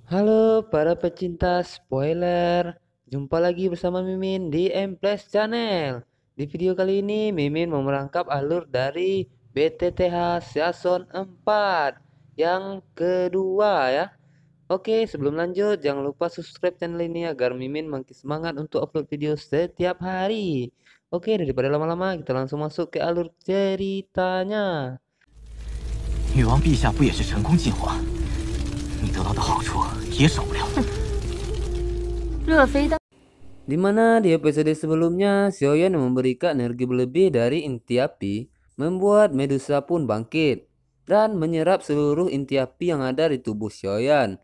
Halo para pecinta spoiler, jumpa lagi bersama Mimin di Mplays Channel. Di video kali ini Mimin mau merangkap alur dari BTTH Season 4 yang kedua ya. Oke, sebelum lanjut jangan lupa subscribe channel ini agar Mimin makin semangat untuk upload video setiap hari. Oke, daripada lama-lama kita langsung masuk ke alur ceritanya. 女王陛下不也是成功进化？你得到的好处也少不了。若非当 Di mana di episode sebelumnya, Xiaoyan yang memberikan energi berlebih dari inti api, membuat Medusa pun bangkit dan menyerap seluruh inti api yang ada di tubuh Xiaoyan.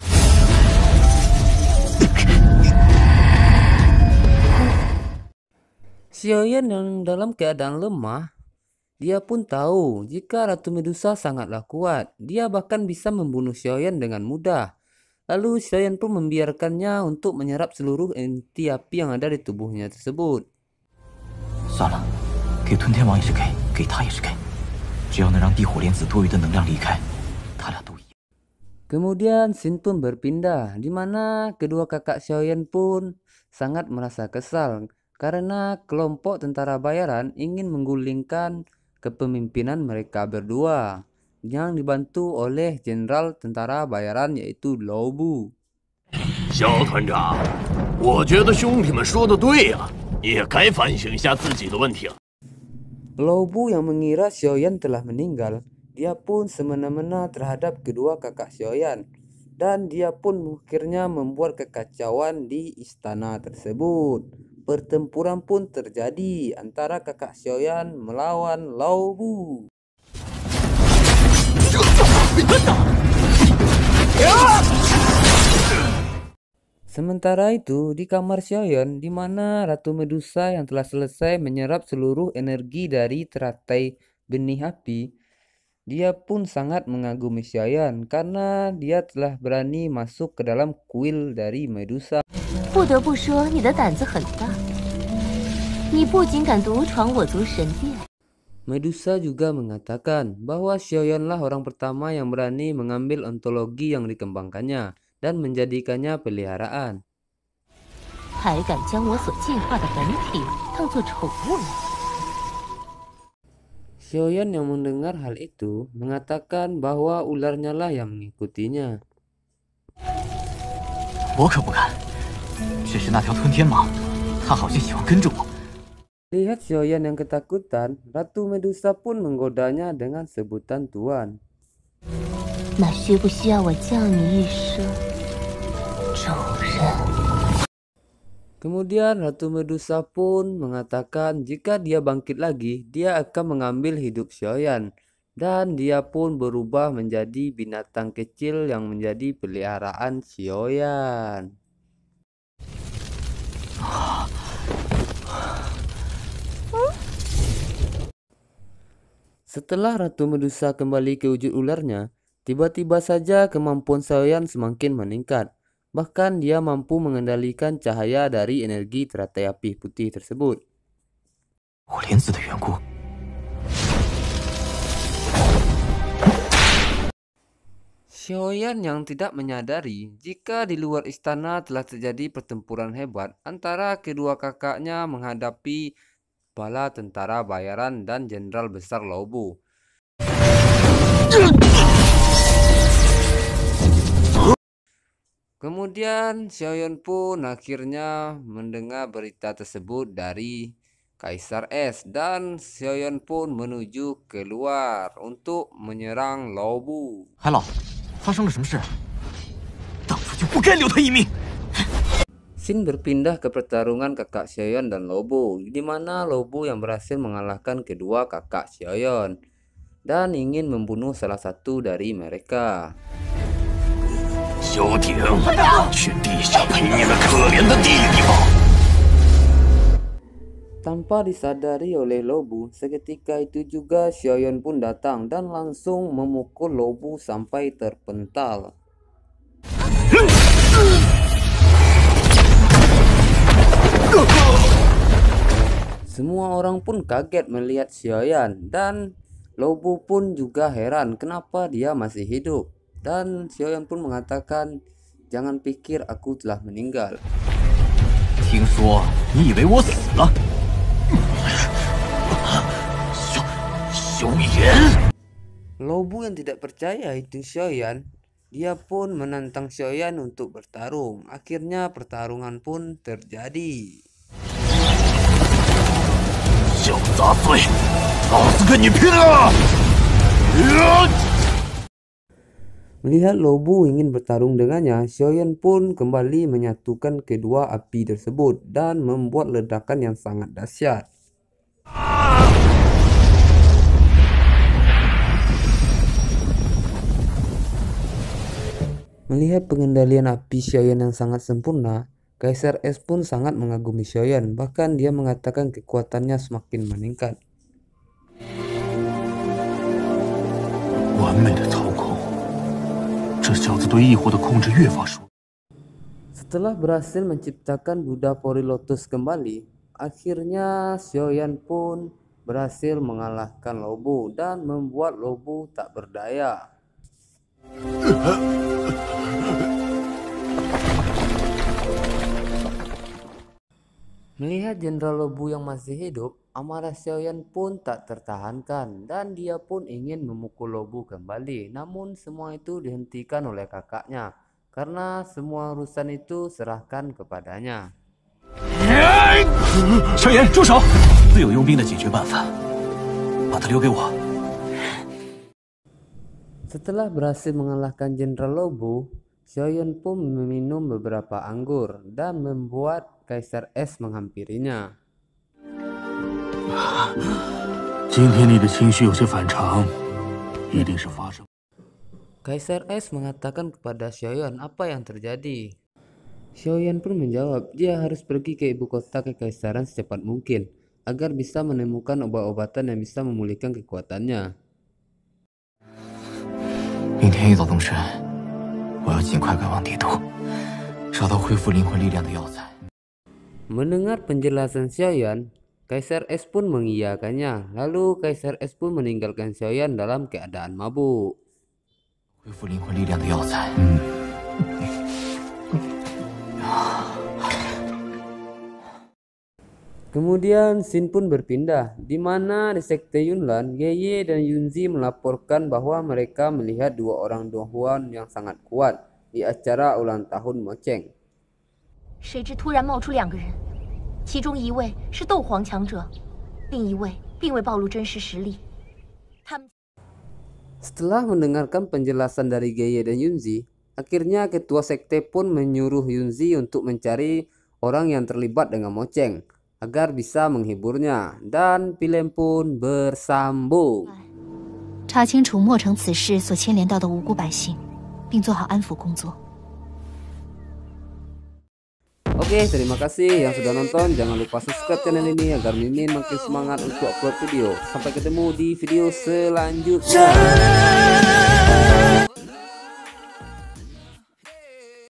Xiaoyan yang dalam keadaan lemah, dia pun tahu jika Ratu Medusa sangatlah kuat. Dia bahkan bisa membunuh Xiaoyan dengan mudah. Lalu Xiaoyan pun membiarkannya untuk menyerap seluruh inti api yang ada di tubuhnya tersebut. 算了，给吞天王也是给他也是给，只要能让地火莲子多余的能量离开，他俩都一样。 Kemudian scene pun berpindah, di mana kedua kakak Xiaoyan pun sangat merasa kesal karena kelompok tentara bayaran ingin menggulingkan kepemimpinan mereka berdua yang dibantu oleh jenderal tentara bayaran yaitu Lao Bu. 肖团长，我觉得兄弟们说的对呀，也该反省一下自己的问题了。 Lao Bu yang mengira Xiaoyan telah meninggal, dia pun semena-mena terhadap kedua kakak Xiaoyan dan dia pun akhirnya membuat kekacauan di istana tersebut. Pertempuran pun terjadi antara kakak Xiaoyan melawan Lao Bu. Sementara itu di kamar Xiaoyan, di mana Ratu Medusa yang telah selesai menyerap seluruh energi dari teratai benih api, dia pun sangat mengagumi Xiaoyan karena dia telah berani masuk ke dalam kuil dari Medusa. 不得不说，你的胆子很大。你不仅敢独闯我族神殿， Medusa juga mengatakan bahwa Xiaoyanlah orang pertama yang berani mengambil ontologi yang dikembangkannya dan menjadikannya peliharaan. 还敢将我所进化的本体当作宠物。 Xiaoyan yang mendengar hal itu mengatakan bahwa ularnya lah yang mengikutinya. 我可不敢，只是那条吞天蟒，它好像喜欢跟着我。 Lihat Xiaoyan yang ketakutan, Ratu Medusa pun menggodanya dengan sebutan Tuan. 那需不需要我叫你一声主人？ Kemudian Ratu Medusa pun mengatakan jika dia bangkit lagi, dia akan mengambil hidup Xiaoyan. Dan dia pun berubah menjadi binatang kecil yang menjadi peliharaan Xiaoyan. Setelah Ratu Medusa kembali ke wujud ularnya, tiba-tiba saja kemampuan Xiaoyan semakin meningkat. Bahkan dia mampu mengendalikan cahaya dari energi teratai api putih tersebut. 火莲子的缘故， Xiaoyan yang tidak menyadari jika di luar istana telah terjadi pertempuran hebat antara kedua kakaknya menghadapi bala tentara bayaran dan jenderal besar Lao Bu. Kemudian Xiaoyan pun akhirnya mendengar berita tersebut dari Kaisar Es dan Xiaoyan pun menuju keluar untuk menyerang Lao Bu. 海老，发生了什么事？当初就不该留他一命。 Scene berpindah ke pertarungan kakak Xiaoyan dan Lao Bu, di mana Lao Bu yang berhasil mengalahkan kedua kakak Xiaoyan dan ingin membunuh salah satu dari mereka. 萧鼎，去地下陪你那可怜的弟弟吧。 Tanpa disadari oleh Lao Bu, seketika itu juga Xiaoyan pun datang dan langsung memukul Lao Bu sampai terpental. Semua orang pun kaget melihat Xiaoyan dan Lao Bu pun juga heran kenapa dia masih hidup. Dan Xiaoyan pun mengatakan jangan pikir aku telah meninggal. 听说你以为我死了？凶言！ Lobu yang tidak percaya itu Xiaoyan. Dia pun menantang Xiaoyan untuk bertarung. Akhirnya pertarungan pun terjadi. 小杂碎，老子跟你拼了！ Melihat Lobu ingin bertarung dengannya, Xiaoyan pun kembali menyatukan kedua api tersebut dan membuat ledakan yang sangat dahsyat. Melihat pengendalian api Xiaoyan yang sangat sempurna, Kaisar Es pun sangat mengagumi Xiaoyan, bahkan dia mengatakan kekuatannya semakin meningkat. 完美的操控，这小子对异火的控制越发熟。 Setelah berhasil menciptakan Buddha Pori Lotus kembali, akhirnya Xiaoyan pun berhasil mengalahkan Lobu dan membuat Lobu tak berdaya. Melihat Jenderal Lobu yang masih hidup, amarah Xiaoyan pun tak tertahankan dan dia pun ingin memukul Lobu kembali. Namun semua itu dihentikan oleh kakaknya karena semua urusan itu serahkan kepadanya. 小妍，住手！自有用兵的解决办法，把他留给我。 Setelah berhasil mengalahkan Jenderal Lobu, Xiaoyan pun meminum beberapa anggur dan membuat Kaisar Es menghampirinya. 今天你的情绪有些反常，一定是发生。 Kaisar Es mengatakan kepada Xiaoyan apa yang terjadi. Xiaoyan pun menjawab dia harus pergi ke ibu kota kekaisaran secepat mungkin agar bisa menemukan obat-obatan yang bisa memulihkan kekuatannya. 明天一早动身，我要尽快赶往帝都，找到恢复灵魂力量的药材。 Mendengar penjelasan Xiaoyan, Kaisar Es pun mengiyakannya. Lalu Kaisar Es pun meninggalkan Xiaoyan dalam keadaan mabuk. 恢复灵魂力量的药材。Kemudian scene pun berpindah, di mana di Sekte Yunlan, Ye dan Yunzi melaporkan bahwa mereka melihat dua orang Donghuan yang sangat kuat di acara ulang tahun Moceng. 谁知突然冒出2个人，其中一位是斗皇强者，另一位并未暴露真实实力。他们 Setelah mendengarkan penjelasan dari Ye dan Yunzi, akhirnya ketua sekte pun menyuruh Yunzi untuk mencari orang yang terlibat dengan Moceng agar bisa menghiburnya, dan film pun bersambung. 查清楚墨城此事所牵连到的无辜百姓，并做好安抚工作。 Oke, terima kasih yang sudah nonton. Jangan lupa subscribe channel ini agar Mimin makin semangat untuk upload video. Sampai ketemu di video selanjutnya.